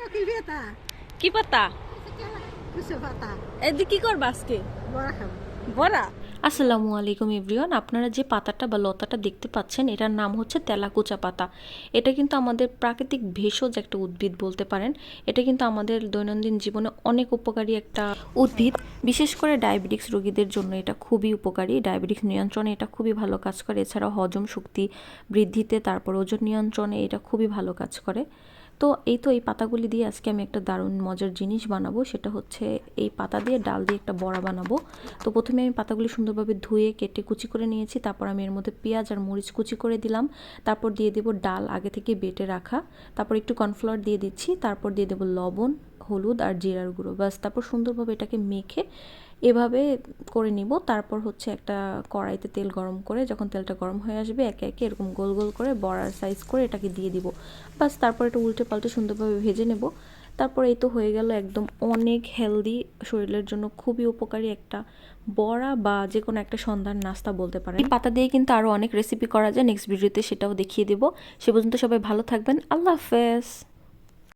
কি পাতা? কি পাতা? কুসু পাতা। এদি কি করবা আজকে? বড়া খাবো। বড়া। আসসালামু আলাইকুম এভরিওয়ান, আপনারা যে পাতাটা বা লতাটা দেখতে পাচ্ছেন এটার নাম হচ্ছে তেলাকুচা পাতা। এটা কিন্তু আমাদের প্রাকৃতিক ভেষজ একটা উদ্ভিদ বলতে পারেন। এটা কিন্তু আমাদের দৈনন্দিন জীবনে অনেক উপকারী একটা উদ্ভিদ। বিশেষ করে ডায়াবেটিক্স রোগীদের জন্য এটা খুবই উপকারী। ডায়াবেটিক্স নিয়ন্ত্রণে এটা খুবই ভালো কাজ করে। এছাড়াও হজম শক্তি বৃদ্ধিতে, তারপর ওজন নিয়ন্ত্রণে এটা খুবই ভালো কাজ করে। তো এই পাতাগুলি দিয়ে আজকে আমি একটা দারুণ মজার জিনিস বানাবো। সেটা হচ্ছে এই পাতা দিয়ে ডাল দিয়ে একটা বড়া বানাবো। তো প্রথমে আমি পাতাগুলি সুন্দরভাবে ধুয়ে কেটে কুচি করে নিয়েছি। তারপর আমি এর মধ্যে পেঁয়াজ আর মরিচ কুচি করে দিলাম। তারপর দিয়ে দেবো ডাল আগে থেকে বেটে রাখা। তারপর একটু কর্নফ্লাওয়ার দিয়ে দিচ্ছি। তারপর দিয়ে দেবো লবণ, হলুদ আর জিরার গুঁড়ো। বাস, তারপর সুন্দরভাবে এটাকে মেখে এভাবে করে নিব। তারপর হচ্ছে একটা কড়াইতে তেল গরম করে, যখন তেলটা গরম হয়ে আসবে একে একে এরকম গোল গোল করে বড়ার সাইজ করে এটাকে দিয়ে দিব। বাস, তারপর এটা উল্টে পাল্টে সুন্দরভাবে ভেজে নেব। তারপর এই তো হয়ে গেল একদম অনেক হেলদি, শরীরের জন্য খুবই উপকারী একটা বড়া বা যে কোনো একটা সন্ধ্যার নাস্তা বলতে পারেন। এই পাতা দিয়ে কিন্তু আরও অনেক রেসিপি করা যায়, নেক্সট ভিডিওতে সেটাও দেখিয়ে দেবো। সে পর্যন্ত সবাই ভালো থাকবেন। আল্লাহ হাফেজ।